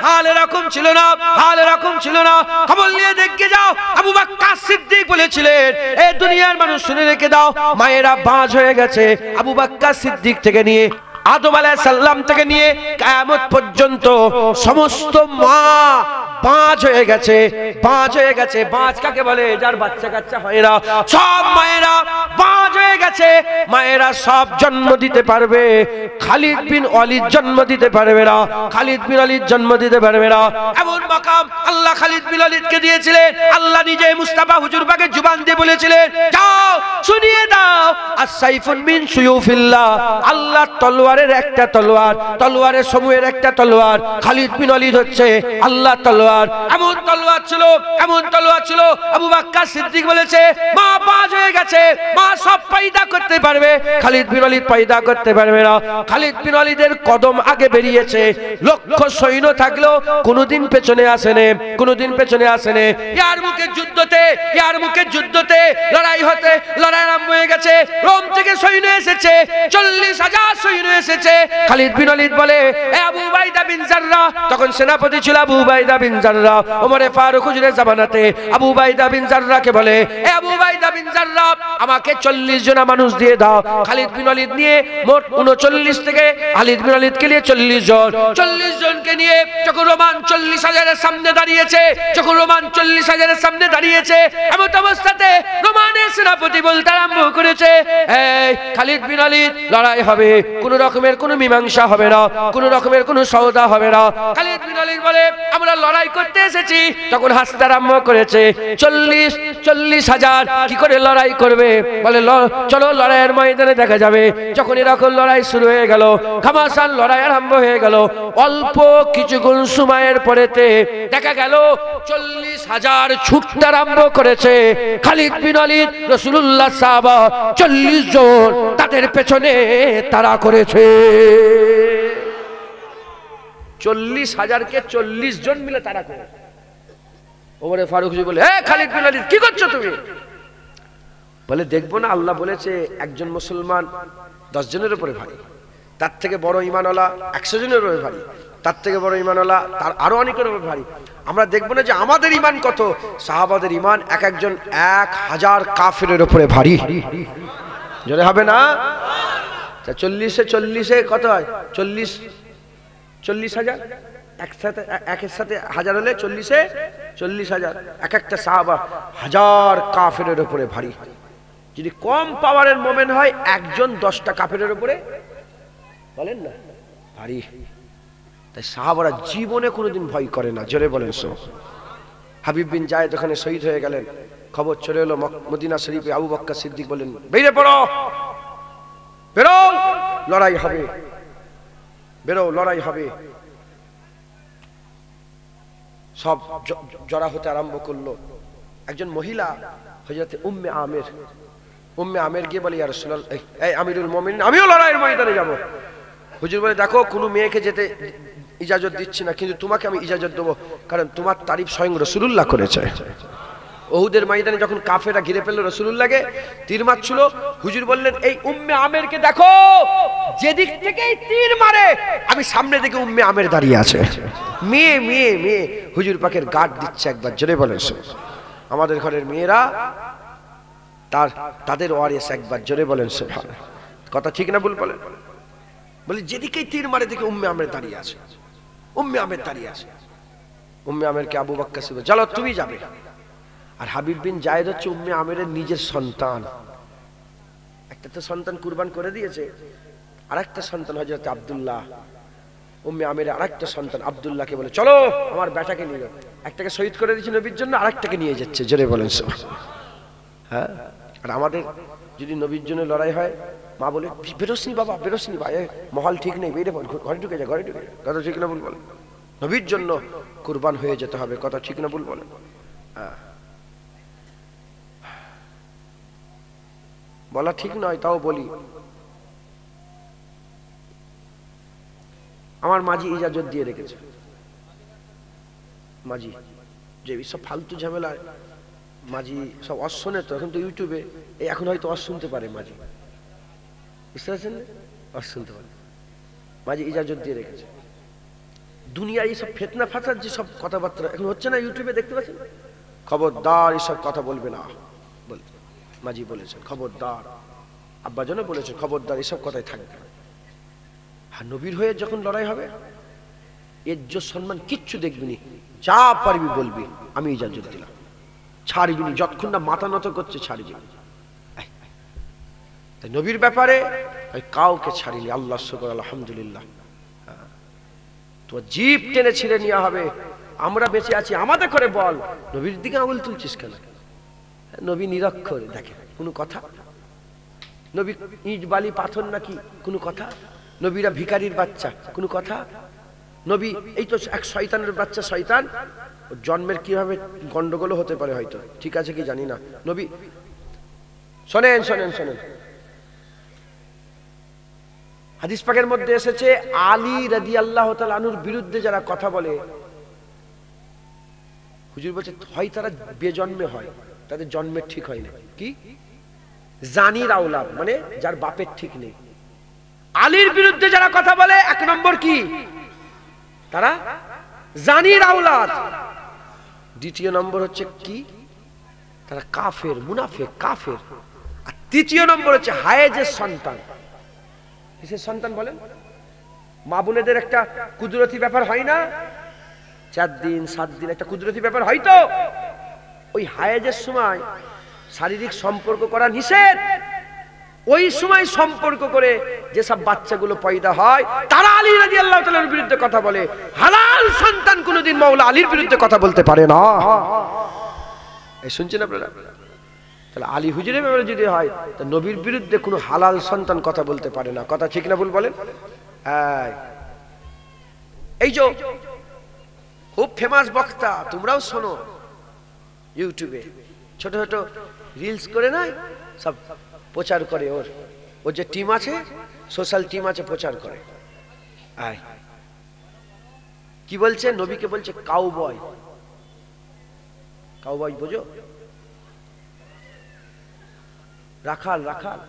হাল এরকম ছিল না, হাল এরকম ছিল না। খবর নিয়ে দেখে যাও, আবু বকর সিদ্দিক বলেছিলেন, এই দুনিয়ার মানুষ শুনে রেখে দাও, মায়েরা বাঁচ হয়ে গেছে। আবু বকর সিদ্দিক থেকে নিয়ে আদম আলাইহিস সালাম থেকে নিয়ে কিয়ামত পর্যন্ত সমস্ত মা বাঁচ হয়ে গেছে, বাঁচ হয়ে গেছে। বাঁচ কাকে বলে? যার বাচ্চা কাচ্চা হয় না, সব মায়েরা বাঁচ হয়ে গেছে। মায়েরা সব জন্ম দিতে পারবে, খালিদ বিন ওয়ালিদ জন্ম দিতে পারবে না, খালিদ বিন ওয়ালিদ জন্ম দিতে পারবে না। এমন মাকাম আল্লাহ খালিদ বিন ওয়ালিদকে দিয়েছিলেন। আল্লাহ নিজে মুস্তাফা হুজুর পাকের জবান দিয়ে বলেছিলেন, যাও শুনিয়ে দাও, আস-সাইফুন মিন সুয়ুফিল্লাহ, আল্লাহর তলোয়ারের একটা তলোয়ার, তলোয়ারের সমূহের একটা তলোয়ার। খালিদ বিন ওয়ালিদ হচ্ছে আল্লাহর তলোয়ার। এমন তলোয়ার ছিল, এমন তলোয়ার ছিল। আবু বকর সিদ্দিক বলেছে, মা বাজ হয়ে গেছে, মা সব পয়দা করতে পারবে, খালিদ বিন ওয়ালিদ পয়দা করতে পারবে না। খালিদ বিন ওয়ালিদের কদম আগে বেরিয়েছে, লক্ষ সৈন্য থাকলেও কোনোদিন পেছনে আসেনি, কোনোদিন পেছনে আসেনি। ইয়ারমুকের যুদ্ধতে, ইয়ারমুকের যুদ্ধতে লড়াই হতে, লড়াই আরম্ভ হয়ে গেছে। রোম থেকে সৈন্য এসেছে, 40,000 সৈন্য এসেছে। খালিদ বিন ওয়ালিদ বলে, এ আবু উবাইদা বিন জাররাহ, তখন সেনাপতি ছিল আবু উবাইদা বিন জাররাহ, ওমরে ফারুক হুজুরের জামানাতে আবু উবাইদা বিন জাররাহকে বলে, এ আবু উবাইদা বিন জাররাহ, আমাকে 40 জন মানুষ দিয়ে দাও। খালিদ বিন ওয়ালিদ নিয়ে মোট 39 থেকে, খালিদ বিন ওয়ালিদকে নিয়ে 40 জন, 40 জনকে নিয়ে যখন রোমান 40,000-এর সামনে দাঁড়িয়েছে, যখন রোমান 40,000-এর সামনে দাঁড়িয়েছে, এমন অবস্থাতে রোমানের সেনাপতি বলতে আরম্ভ করেছে, এই খালিদ বিন ওয়ালিদ, লড়াই হবে, কোনো রকমের কোনো মীমাংসা হবে না, কোনো রকমের কোনো সওদা হবে না। খালিদ বিন ওয়ালিদ বলে, আমরা লড়াই করতে এসেছি। তখন হাসতে আরম্ভ করেছে, 40,000 কি করে লড়াই করবে? বলে, চলো লড়াইয়ের ময়দানে দেখা যাবে। যখন এরকম লড়াই শুরু হয়ে গেল, ঘমাসান লড়াই আরম্ভ হয়ে গেল। অল্প কিছুক্ষণ সময়ের পরেতে দেখা গেল 40,000 ছুটতে আরম্ভ করেছে। খালিদ বিন ওয়ালিদ, রাসূলুল্লাহ সাহাবা 40 জন তাদের পেছনে তাড়া করেছে। 40,000-কে 40 জন মিলে তাড়া করে। ওমরে ফারুক হুজুর বলে, হে খালিদ বিন ওয়ালিদ, কি করছো তুমি? বলে, দেখবো না, আল্লাহ বলেছে একজন মুসলমান 10 জনের উপরে ভারী, তার থেকে বড় ঈমানওয়ালা 100 জনের উপরে ভারী, তার থেকে বড় ঈমানওয়ালা তার আরো অনেকের উপরে ভারী। আমরা দেখবো না যে আমাদের ঈমান কত? সাহাবাদের ঈমান এক একজন 1000 কাফিরের উপরে ভারী। জোরে হবে না? 40-এ কত হয়? 40,000 একসাথে, একের সাথে 1000 হলে 40-এ 40,000। এক একটা সাহাবা 1000 কাফেরের উপরে ভারী। যদি কম পাওয়ারের মোমেন হয়, একজন 10টা কাফেরের উপরে, বলেন না, ভারী। তাই সাহাবারা জীবনে কোনোদিন ভয় করে না। জোরে বলেন। হাবিব বিন জায়েদ ওখানে শহীদ হয়ে গেলেন, খবর চলে এলো মদিনা শরীফে। আবু বকর সিদ্দিক বলেন, বেরিয়ে পড়ো, বেরো, লড়াই হবে, বেরো, লড়াই হবে। সব জড়া হতে আরম্ভ করলো। একজন মহিলা হযরতে উম্মে আমের, উম্মে আমের গিয়ে বলে, ইয়া রাসূলুল্লাহ, এই আমিরুল মুমিনিন, আমিও লড়াইয়ের ময়দানে যাব। হুজুর বলে, দেখো কোনো মেয়েকে যেতে ইজাজত দিচ্ছি না, কিন্তু তোমাকে আমি ইজাজত দেবো, কারণ তোমার তারিফ স্বয়ং রাসূলুল্লাহ করেছে। ওহুদের ময়দানে যখন কাফেররা ঘিরে ফেললো রাসূলুল্লাহকে, তীর মারছিল, হুজুর বললেন, এই উম্মে আমেরকে দেখো, যেদিক থেকেই তীর মারে আমি সামনে দিকে উম্মে আমের দাঁড়িয়ে আছে। মেয়ে মেয়ে মেয়ে হুজুর পাকের গার্ড দিচ্ছে। একবার জোরে বলেন। আমাদের ঘরের মেয়েরা তাদের ওয়ারিস, একবার জোরে বলেন সুবহানাল্লাহ। কথা ঠিক না ভুল বলেন? বলি, যেদিকেই তীর মারে দিকে উম্মে আমের দাঁড়িয়ে আছে, উম্মে আমের দাঁড়িয়ে আছে। উম্মে আমেরকে আবু বকর সিদ্দিক, চলো তুমি যাবে। আর হাবিব বিন জায়েদ হচ্ছে উম্মে আমেরের নিজের সন্তান। একটা তো সন্তান কুরবান করে দিয়েছে, আরেকটা সন্তান হযরত আব্দুল্লাহ। উম্মে আমেরের আরেকটা সন্তান আব্দুল্লাহকে বলে, চলো আমার বেটাকে নিয়ে যাও। একটাকে শহীদ করে দিয়েছে নবীর জন্য, আরেকটাকে নিয়ে যাচ্ছে। জোরে বলেন। হ্যাঁ, আর আমাদের যদি নবীর জন্য লড়াই হয়, মা বলে, বেরোসনি বাবা, বেরোসনি ভাই, মহল ঠিক নেই, বেরে বল, ঘরে ঢুকে যা, ঘরে ঢুকে যা। কথা ঠিক না ভুল বলেন? নবীর জন্য কুরবান হয়ে যেতে হবে। কথা ঠিক না ভুল বলেন? বলা ঠিক নয়, তাও বলি। আমার মাঝি ইজাজত দিয়ে রেখেছে। মাঝি যে সব ফালতু ঝামেলায় মাঝি সব অশোনে, তো এখন তো ইউটিউবে, এখন হয়তো শুনতে পারে মাঝি, বুঝতে পারছেন? শুনতে পারে। মাঝি ইজাজত দিয়ে রেখেছে, দুনিয়ায় এইসব ফিতনা ফাসাদ যে সব কথাবার্তা এখন হচ্ছে না, ইউটিউবে দেখতে পাচ্ছেন, খবরদার এসব কথা বলবে না বলে মাঝি বলেছেন, খবরদার। আব্বাজানও বলেছেন খবরদার এসব কথাই থাকবে। আর নবীর হয়ে যখন লড়াই হবে, ইজ্জত সম্মান কিচ্ছু দেখবি নি, যা পারবি বলবি, আমি ইজাজত দিলাম, ছাড়বি নি, যতক্ষণ না মাথা নত করছে ছাড়বি। তাই নবীর ব্যাপারে কাউকে ছাড়িনি, আল্লাহ শুকর, আলহামদুলিল্লাহ। তোমার জিভ টেনে ছিঁড়ে নেওয়া হবে, আমরা বেঁচে আছি আমাদের করে বল, নবীর দিকে আঙুল তুলছিস কেন? নবী নিরক্ষর, দেখেন কোনো কথা? নবী ইট বালি পাথর নাকি? কোনো কথা? নবীরা ভিখারির বাচ্চা, কোনো কথা? নবী এই তো এক শয়তানের বাচ্চা, শয়তান, জন্মের কিভাবে গন্ডগোল হতে পারে হয়তো, ঠিক আছে কি জানি না। নবী শোনেন শোনেন শোনেন, হাদিস পাকের মধ্যে এসেছে আলী রাদিয়াল্লাহু তাআলা আনহুর বিরুদ্ধে যারা কথা বলে, হুজুর বলছে হয় তারা বেজন্মে হয়, তাদের জন্মের ঠিক হয় না। কি? জানির আওলাদ, মানে যার বাপের ঠিক নেই। আলীর বিরুদ্ধে যারা কথা বলে, এক নম্বর কি? তারা জানির আওলাদ। দ্বিতীয় নম্বর হচ্ছে কি? তারা কাফের, মুনাফিক, কাফের। আর তৃতীয় নম্বর হচ্ছে হায়েজের সন্তান। কিসের সন্তান বলেন? মা বোনেদের একটা কুদরতি ব্যাপার হয় না, 4 দিন 7 দিন একটা কুদরতি ব্যাপার হয়তো, ওই হায়েজের সময় শারীরিক সম্পর্ক করা নিষেধ। ওই সময় সম্পর্ক করে যেসব বাচ্চাগুলো পয়দা হয়, তারা আলী রাদিয়াল্লাহু তাআলার বিরুদ্ধে কথা বলে। হালাল সন্তান কোনোদিন মাওলা আলীর বিরুদ্ধে কথা বলতে পারে না। এই শুনছেন আপনারা? তাহলে আলী হুজুরের ব্যাপারে যদি হয়, তা নবীর বিরুদ্ধে কোনো হালাল সন্তান কথা বলতে পারে না। কথা ঠিক না ভুল বলেন? এই যে খুব ফেমাস বক্তা, তোমরাও শোনো, ইউটিউবে ছোট ছোট রিলস করে না সব প্রচার করে, ওর যে টিম আছে, সোশ্যাল টিম আছে, প্রচার করে। কি বলছে? নবীকে বলছে কাউবয়। কাউবয় বোঝো? রাখাল, রাখাল।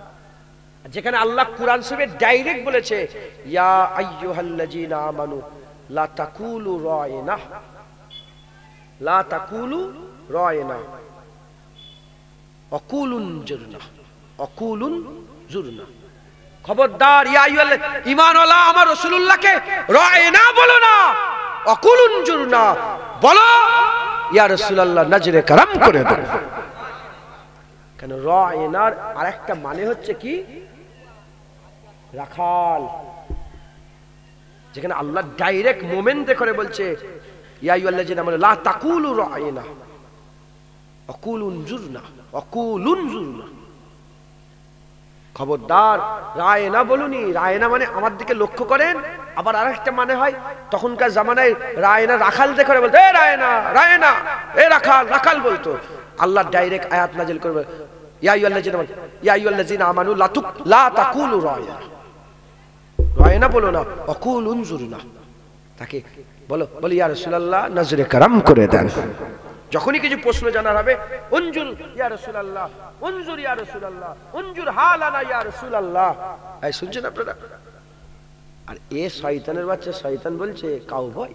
যেখানে আল্লাহ কুরআন শরীফে ডাইরেক্ট বলেছে ইয়া আইয়ুহাল্লাযীনা আমানু লা তাকুলু রায়না, লা তাকুলু রায়না অকুলুন জুরনা, অকুলুন জুরনা। খবরদার, ইয়া আইয়ুহাল ঈমানওয়ালা, আমার রাসূলুল্লাহকে রায়না বলো না, অকুলুন জুরনা বলো, ইয়া রাসূলুল্লাহ নজরে করম করে দাও। কেন? রায়নার আরেকটা মানে হচ্ছে কি? রাখাল। যেখানে আল্লাহ ডাইরেক্ট মোমেন্ট করে বলছে ইয়া আইয়ুহাল্লাযীনা আমানু লা তাকুলু রায়না অকুলুন জুরনা, অকুলুন জুরনা। খবরদার, রায়না বলুনি। রায়না মানে আমার দিকে লক্ষ্য করেন। আবার আরেকটা মানে হয়, তখনকার জামানায় রায়না রাখাল দেখে বলতো এ রায়না, রায়না, এ রাখাল, রাখাল বলতো। আল্লাহ ডাইরেক্ট আয়াত নাযিল করবে ইয়া আইয়ুহাল্লাযীনা আমানু লা তাকুলু রায়না, রায়না বলো না, অকুলুন জুরনা। তাকে বলো, বলি ইয়া রাসূলুল্লাহ নজরে করম করে দেন। যখনই কিছু প্রশ্ন জানার হবে, উনজুর ইয়া রাসূলুল্লাহ, উনজুর ইয়া রাসূলুল্লাহ, উনজুর হালানা ইয়া রাসূলুল্লাহ। এই শুনছেন আপনারা? আর এ শয়তানের বাচ্চা, শয়তান বলছে কাউবয়।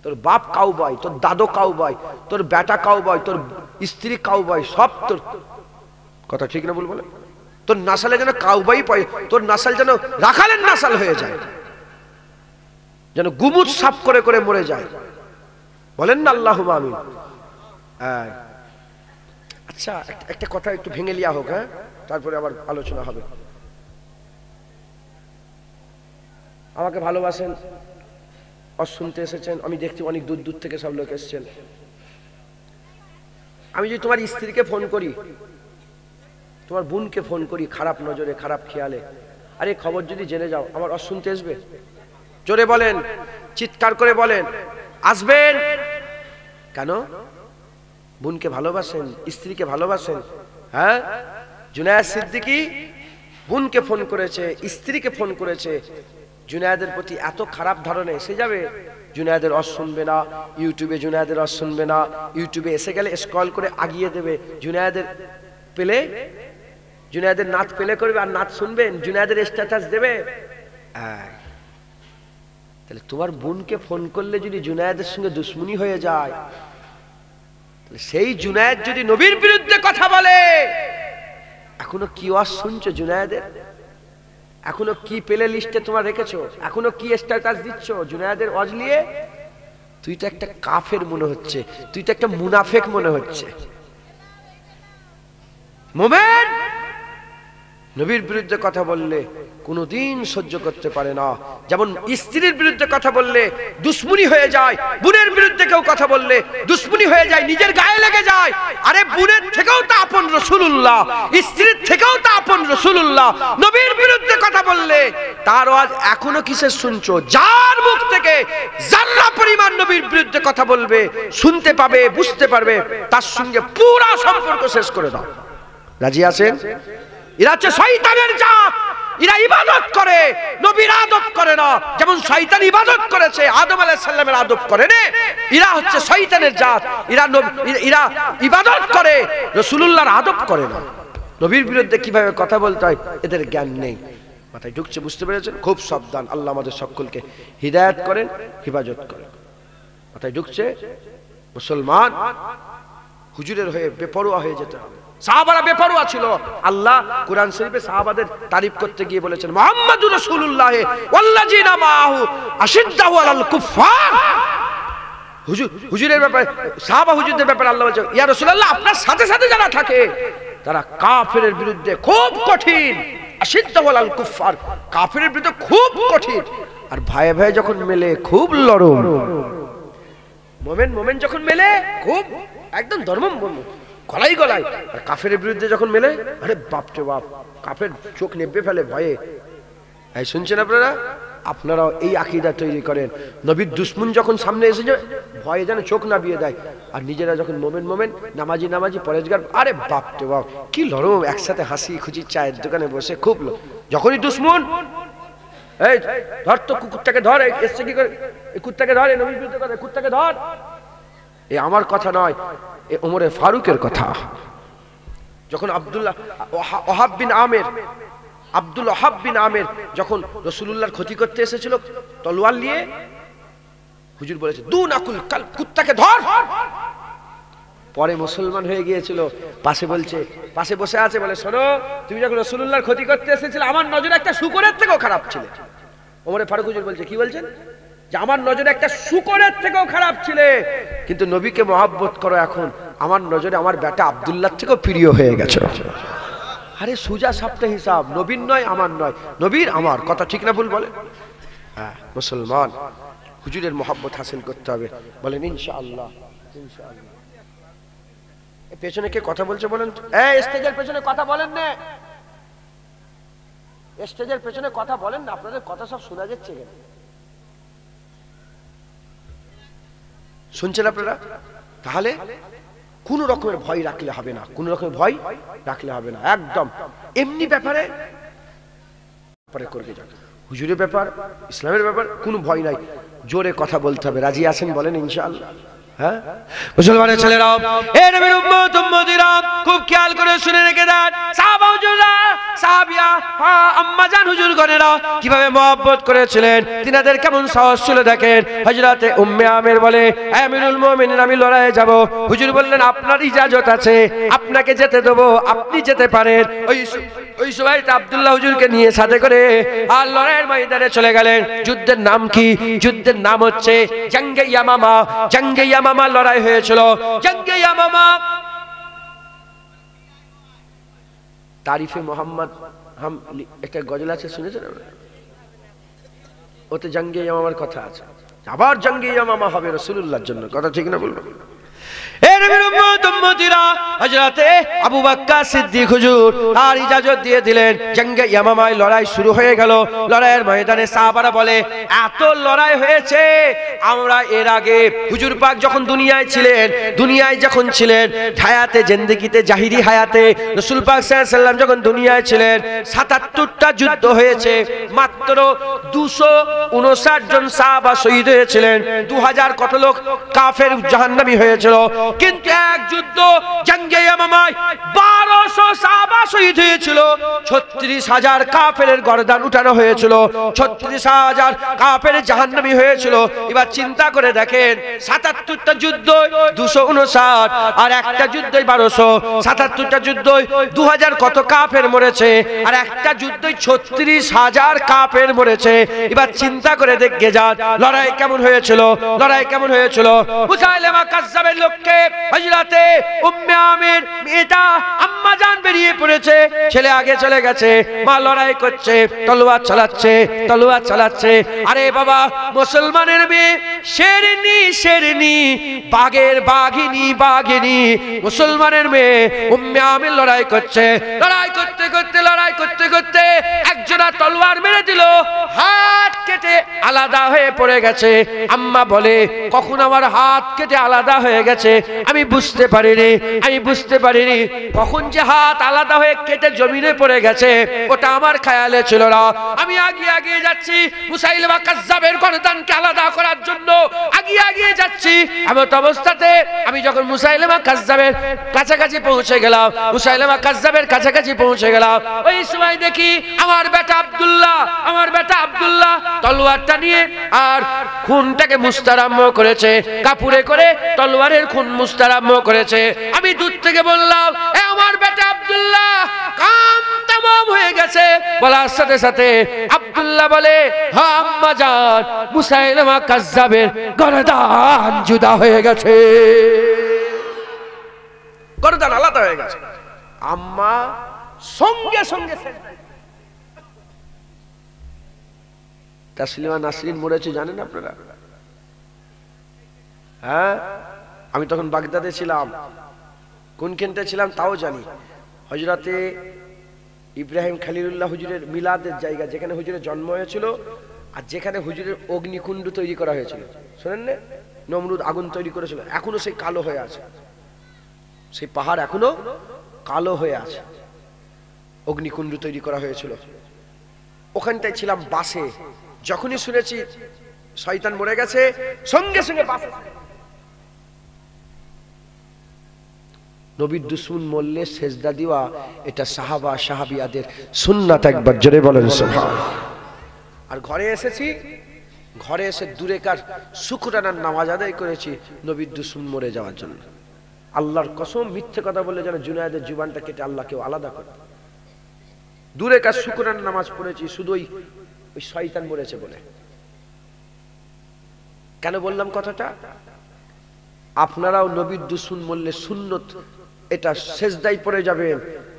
তোর বাপ কাউবয়, তোর দাদু কাউবয়, তোর বেটা কাউবয়, তোর স্ত্রী কাউবয়, সব তোর। কথা ঠিক না ভুল বলে? তোর নাসালে যেন কাউবয় পায়, তোর নাসাল যেন রাখালের নাসাল হয়ে যায়, যেন গুমুট সাফ করে করে মরে যায়। বলেন না আল্লাহুম্মা আমিন। আচ্ছা, একটা কথা একটু ভেঙে লিয়া হোক, হ্যাঁ, তারপরে আবার আলোচনা হবে। আমাকে ভালোবাসেন, শুনতে এসেছেন, আমি দেখছি অনেক দূর দূর থেকে সব লোক এসেছেন। আমি যদি তোমার স্ত্রীকে ফোন করি, তোমার বোনকে ফোন করি খারাপ নজরে, খারাপ খেয়ালে, আরে খবর যদি জেনে যাও, আমার শুনতে আসবে? জোরে বলেন, চিৎকার করে বলেন, আসবেন। কেন? বোনকে ভালোবাসেন, স্ত্রীকে ভালোবাসেন। হ্যাঁ, জুনায়েদ সিদ্দিকী বোনকে ফোন করেছে, স্ত্রীকে ফোন করেছে। জুনায়েদের প্রতি এত খারাপ ধারণা এসে যাবে, জুনায়েদের শুনবে না, ইউটিউবে জুনায়েদের শুনবে না, ইউটিউবে এসে গেলে স্ক্রল করে আগিয়ে দেবে। জুনায়েদের পেলে, জুনায়েদের নাচ পেলে করবে, আর নাচ শুনবেন, জুনায়েদের স্ট্যাটাস দেবে। তাহলে তোমার বোনকে ফোন করলে যদি জুনায়েদের সঙ্গে দুশ্মনী হয়ে যায়, তাহলে সেই জুনায়েদ যদি নবীর বিরুদ্ধে কথা বলে, এখনো কি ওয়াজ শুনছো জুনায়েদের? এখনো কি প্লে লিস্টে তোমার রেখেছো? এখনো কি স্ট্যাটাস দিচ্ছ জুনায়েদের ওয়াজ নিয়ে? তুই তো একটা কাফের মনে হচ্ছে, তুই তো একটা মুনাফেক মনে হচ্ছে। মুমিন নবীর বিরুদ্ধে কথা বললে কোনোদিন সহ্য করতে পারে না। যেমন স্ত্রীর বিরুদ্ধে কথা বললে দুশ্মনী হয়ে যায়, বোনের বিরুদ্ধে কেউ কথা বললে দুশ্মনী হয়ে যায়, নিজের গায়ে লেগে যায়। আরে বোনের থেকেও তো আপন রাসূলুল্লাহ, স্ত্রীর থেকেও তো আপন রাসূলুল্লাহ। নবীর বিরুদ্ধে কথা বললে তার আওয়াজ এখনো কিসের শুনছো? যার মুখ থেকে যারা পরিমাণ নবীর বিরুদ্ধে কথা বলবে, শুনতে পাবে, বুঝতে পারবে, তার সঙ্গে পুরো সম্পর্ক শেষ করে দাও। রাজি আছেন? এরা হচ্ছে শয়তানের জাত, এরা ইবাদত করে, নবীর আদব করে না। যেমন শয়তান ইবাদত করেছে, আদম আলাইহিস সালামের আদব করে না। এরা হচ্ছে শয়তানের জাত, এরা ইবাদত করে, রাসূলুল্লাহর আদব করে না। নবীর বিরুদ্ধে কিভাবে কথা বলতে হয় এদের জ্ঞান নেই। মাথায় ঢুকছে? বুঝতে পেরেছেন? খুব সাবধান। আল্লাহ আমাদের সকলকে হিদায়াত করেন, হেফাজত করেন। মাথায় ঢুকছে? মুসলমান হুজুরের হয়ে বেপরোয়া হয়ে যেতে হবে। সাহাবারা বেপরোয়া ছিল। আল্লাহ কুরআন শরীফে সাহাবাদের তারিফ করতে গিয়ে বলেছেন, মুহাম্মাদুর রাসূলুল্লাহ ওয়াল্লাযিনা মাআহু আশিদ্দাউ আলাল কুফফার। হুজুরের ব্যাপারে, সাহাবা হুজুরদের ব্যাপারে আল্লাহ বলেছেন, ইয়া রাসূলুল্লাহ, আপনার সাথে সাথে যারা থাকে তারা কাফেরের বিরুদ্ধে খুব কঠিন। আশিদ্দাউ আলাল কুফফার, কাফেরের বিরুদ্ধে খুব কঠিন। আর ভাই ভাই যখন মেলে খুব নরম। মোমেন যখন মেলে খুব একদম ধর্মম গলাই গলাই। আর কাফের বিরুদ্ধে যখন মেলে, আরে বাপ রে বাপ, কাফের চোখ নেবে ফেলে ভয়ে। এই শুনছেন আপনারা? আপনারাও এই আকীদা তৈরি করেন। নবীর দুশমন যখন সামনে এসে যায়, ভয়ে যেন চোখ না বিয়ে দেয়। আর নিজেরা যখন মোমেন নামাজি পরেজগার, আরে বাপ রে বাপ, কি লরম, একসাথে হাসি খুশি চায়ের দোকানে বসে খুব। যখনই দুশমন, এই ধর তো কুকুরটাকে ধর, এসছে কি করে, এই কুত্তাকে ধর, এই নবীর বিরুদ্ধে কথা, কুত্তাকে ধর। এ আমার কথা নয়, এ ওমরে ফারুকের কথা। যখন আব্দুল ওহাব বিন আমের যখন রাসূলুল্লাহর ক্ষতি করতে এসেছিল তলোয়ার নিয়ে, হুজুর বলেছে দুনাকুল কাল, কুত্তাকে ধর। পরে মুসলমান হয়ে গিয়েছিল, পাশে বসে আছে, বলে শোনো, তুমি যখন রাসূলুল্লাহর ক্ষতি করতে এসেছিলে আমার নজরে একটা শূকরের থেকেও খারাপ ছিল। ওমরে ফারুক হুজুর বলছে, কি বলছেন? যে আমার নজরে একটা শূকরের থেকেও খারাপ ছিলে, কিন্তু নবীকে মহব্বত করো, এখন আমার নজরে আমার বেটা আব্দুল্লাহর থেকেও প্রিয় হয়ে গেছে। আরে সুজা সাপটা হিসাব, নবীর নয়, আমার নয়, নবীর আমার। কথা ঠিক না ভুল বলে? হ্যাঁ, মুসলমান হুজুরের মহব্বত হাসিল করতে হবে। বলেন ইনশাআল্লাহ। ইনশাআল্লাহ। পেছনে কে কথা বলছে বলেন? এই স্টেজের পেছনে কথা বলেন না, স্টেজের পেছনে কথা বলেন না, আপনাদের কথা সব শোনা যাচ্ছে। শুনছেন আপনারা? তাহলে কোন রকমের ভয় রাখলে হবে না, কোন রকমের ভয় রাখলে হবে না। একদম এমনি ব্যাপারে করবে যান, হুজুরের ব্যাপার, ইসলামের ব্যাপার, কোনো ভয় নাই, জোরে কথা বলতে হবে। রাজি আছেন? বলেন ইনশাআল্লাহ। হ্যাঁ মুসলমানের ছেলেরাও, এ নবীর উম্মত উম্মতিরা, খুব খেয়াল করে শুনে রেখে দেন। সাহাবা হুজুররা, সাহাবিয়া, আম্মা জান হুজুর গণেরা কিভাবে মহব্বত করেছিলেন, তিনাদের কেমন সাহস ছিল দেখেন। হযরতে উম্মে আমির বলে, আমিরুল মুমিনিন, আমি লড়াইয়ে যাব। হুজুর বললেন, আপনার ইজাজত আছে, আপনাকে যেতে দেবো, আপনি যেতে পারেন। ওই সময়টা আব্দুল্লাহ হুজুরকে নিয়ে সাথে করে আর লড়াইয়ের ময়দানে চলে গেলেন। যুদ্ধের নাম কি? যুদ্ধের নাম হচ্ছে জঙ্গে ইয়ামামা। জঙ্গে ইয়ামামা লড়াই হয়েছিল। জঙ্গে ইয়ামামা তারিফে মোহাম্মদ একটা গজল আছে, শুনেছেন? ওতে জঙ্গে ইয়ামামার কথা আছে। আবার জঙ্গে ইয়ামামা হবে রাসূলুল্লাহর জন্য। কথা ঠিক না বলবো? হযরতে আবু বকর সিদ্দিক হুজুর আর ইজাজত দিয়ে দিলেন। জঙ্গে ইয়ামামায় লড়াই শুরু হয়ে গেল। লড়াইয়ের ময়দানে সাহাবারা বলে, এত লড়াই হয়েছে, আমরা এর আগে হুজুর পাক যখন দুনিয়ায় যখন ছিলেন, হায়াতে জিন্দেগিতে, জাহিরি হায়াতে রাসূল পাক সাল্লাল্লাহু আলাইহি ওয়াসাল্লাম যখন দুনিয়ায় ছিলেন, ৭৭টা যুদ্ধ হয়েছে, মাত্র ২৫৯ জন সাহাবা শহীদ হয়েছিলেন, ২০০০ কত লোক কাফের জাহান্নামী হয়েছিল। কিন্তু এক যুদ্ধ জঙ্গে ইয়ামামায় 1200 সাহাবা শহীদ হয়েছিল, 36,000 কাফেরের গর্দান উঠানো হয়েছিল, 36,000 কাফের জাহান্নামী হয়েছিল। এবার চিন্তা করে দেখেন, 77টা যুদ্ধ 259 আর একটা যুদ্ধই 1200, 77টা যুদ্ধ 2000 কত কাফের মরেছে, আর একটা যুদ্ধই 36,000 কাফের মরেছে। এবার চিন্তা করে দেখে যান লড়াই কেমন হয়েছিল, লড়াই কেমন হয়েছিল। মুসাইলামা কাজ্জাবের লোককে হযরতে উম্মে আমির মেয়েটা আম্মা জান বেরিয়ে পড়েছে, ছেলে আগে চলে গেছে, মা লড়াই করছে, তলোয়ার চালাচ্ছে, তলোয়ার চালাচ্ছে। আরে বাবা, মুসলমানের মেয়ে শেরনি শেরনি, বাঘের বাঘিনী বাঘিনী, মুসলমানের মেয়ে উম্মে আমির লড়াই করছে, লড়াই করতে করতে লড়াই করতে করতে একজনা তলোয়ার মেরে দিল, হাত কেটে আলাদা হয়ে পড়ে গেছে। আম্মা বলে, কখন আমার হাত কেটে আলাদা হয়ে গেছে আমি বুঝতে পারিনি, আমি বুঝতে পারিনি, কখন যে হাত আলাদা হয়ে কেটে জমিনে পড়ে গেছে ওটা আমার খেয়ালে ছিল না। আমি আগিয়ে আগিয়ে যাচ্ছি মুসাইলামা কাজ্জাবের গর্দানকে আলাদা করার জন্য, আগিয়ে আগিয়ে যাচ্ছি। এমন অবস্থাতে আমি যখন মুসাইলামা কাজ্জাবের কাছাকাছি পৌঁছে গেলাম, মুসাইলামা কাজ্জাবের কাছাকাছি পৌঁছে গেলাম, ওই সময় দেখি আমার বেটা আব্দুল্লাহ, আমার বেটা আব্দুল্লাহ তলোয়ারটা নিয়ে আর খুনটাকে মুছতে আরম্ভ করেছে, কাপুরে করে তলোয়ারের খুন মুছতে আরম্ভ করেছে। আমি দূর থেকে বললাম, এ আমার বেটা আব্দুল্লাহ, কাম তামাম হয়ে গেছে। বলার সাথে সাথে আব্দুল্লাহ বলে, হ্যাঁ আম্মা জান, মুসাইলামা কাজ্জাবের গর্দান জুদা হয়ে গেছে, গর্দান আলাদা হয়ে গেছে। আম্মা সঙ্গে সঙ্গে তাসলিমা নাসরিন মরেছে জানেন আপনারা? হ্যাঁ, আমি তখন বাগদাদে ছিলাম, কোন কেন্দ্রে ছিলাম তাও জানি। হযরতে ইব্রাহিম খলিলুল্লাহ হুজুরের মিলাদের জায়গা, যেখানে হুজুরের জন্ম হয়েছিল আর যেখানে হুজুরের অগ্নিকুণ্ড তৈরি করা হয়েছিল, শোনেন না, নমরুদ আগুন তৈরি করেছিল, এখনো সেই কালো হয়ে আছে, সেই পাহাড় এখনো কালো হয়ে আছে, অগ্নিকুণ্ড তৈরি করা হয়েছিল। ওখানটায় ছিলাম বাসে, যখনই শুনেছি শয়তান মরে গেছে সঙ্গে সঙ্গে বাসে। নবীর দুশমন মরলে সেজদা দেওয়া এটা সাহাবা সাহাবিয়াদের সুন্নাত, একবার জোরে বলেন সুবহানাল্লাহ। আর ঘরে এসেছি, ঘরে এসে দুরেকার শুকরানার নামাজ আদায় করেছি নবীর দুশমন মরে যাওয়ার জন্য। আল্লাহর কসম, মিথ্যে কথা বললে যেন জুনায়েদের জুবানটা কেটে আল্লাহ কেউ আলাদা করে। দুরেকার শুকরানার নামাজ পড়েছি শুধু ওই শয়তান মরেছে বলে। কেন বললাম কথাটা? আপনারাও নবীর দুশমন মরলে সুন্নত এটা সেজদায় পড়ে যাবেন,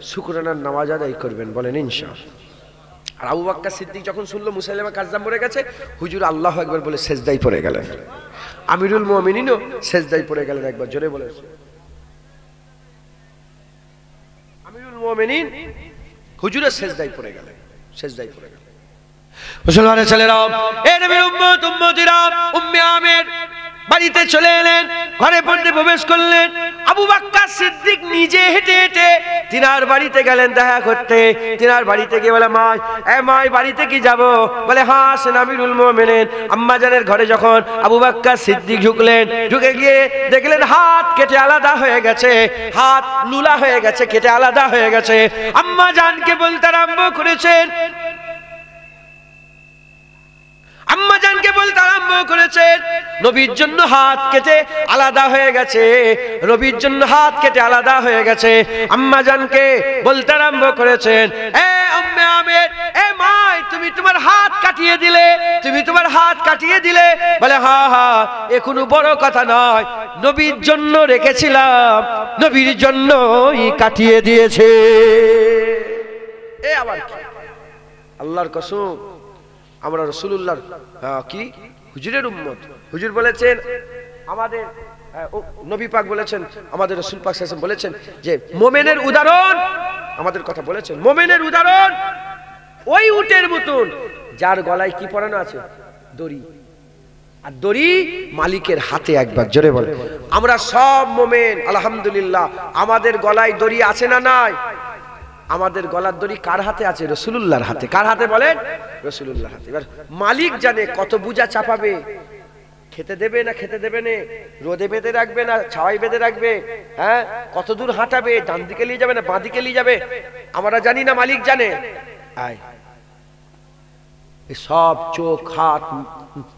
শুকরানার নামাজ আদায় করবেন, বলেন ইনশাআল্লাহ। আর আবু বকর সিদ্দিক যখন শুনলো মুসাইলামা কাজ্জাব মরে গেছে, হুজুর আল্লাহু আকবার বলে সেজদায় পড়ে গেলেন। আমিরুল মুমিনিনও সেজদায় পড়ে গেলেন, একবার জোরে বলেন। আমিরুল মুমিনিন হুজুরের সেজদায় পড়ে গেলেন, সেজদায় পড়ে গেলেন। মুসলমানের ছেলেরা, এ নবীর উম্মত উম্মতিরা, উম্মে আমির বাড়িতে চলে এলেন, ঘরে পড়তে প্রবেশ করলেন। আবু বকর সিদ্দিক নিজে হেঁটে হেঁটে তিনার বাড়িতে গেলেন দেখা করতে। তিনার বাড়িতে গিয়ে বলে, মা, এ মা, বাড়িতে কি যাব? বলে, হ্যাঁ আসেন আমিরুল মুমিনিন। আম্মা জানের ঘরে যখন আবু বকর সিদ্দিক ঢুকলেন, ঢুকে গিয়ে দেখলেন হাত কেটে আলাদা হয়ে গেছে, হাত লুলা হয়ে গেছে, কেটে আলাদা হয়ে গেছে। আম্মা জানকে বলতে আরম্ভ করেছেন, আম্মা জানকে বলতে আরম্ভ করেছেন, নবীর জন্য হাত কেটে আলাদা হয়ে গেছে, নবীর জন্য হাত কেটে আলাদা হয়ে গেছে। আম্মা জানকে বলতে আরম্ভ করেছেন, এ উম্মে আমির, এ মা, তুমি তোমার হাত কাটিয়ে দিলে, তুমি তোমার হাত কাটিয়ে দিলে। বলে, হ্যাঁ হ্যাঁ, এ কোনো বড় কথা নয়, নবীর জন্য রেখেছিলাম, নবীর জন্যই কাটিয়ে দিয়েছে। এ আবার কি? আল্লাহর কসম, আমরা রাসূলুল্লাহর কি হুজুরের উম্মত। হুজুর বলেছেন, আমাদের নবী পাক বলেছেন, আমাদের রাসূল পাক সাল্লাল্লাহু আলাইহি ওয়াসাল্লাম বলেছেন যে মুমিনের উদাহরণ, আমাদের কথা বলেছেন, মুমিনের উদাহরণ ওই উটের মতন যার গলায় কি পরানো আছে? দড়ি। আর দড়ি মালিকের হাতে, একবার জোরে বলে। আমরা সব মুমিন আলহামদুলিল্লাহ, আমাদের গলায় দড়ি আছে না নাই? আমাদের গলার দড়ি কার হাতে আছে? রাসূলুল্লাহর হাতে। কার হাতে বলেন? রাসূলুল্লাহর হাতে। এবার মালিক জানে কত বুঝা চাপাবে, খেতে দেবে না খেতে দেবে না, রোদে বেঁধে রাখবে না ছাওয়ায় বেঁধে রাখবে, হ্যাঁ কত দূর হাঁটাবে, ডান দিকে নিয়ে যাবে না বাঁ দিকে নিয়ে যাবে, আমরা জানি না, মালিক জানে। আয় সব চোখ হাত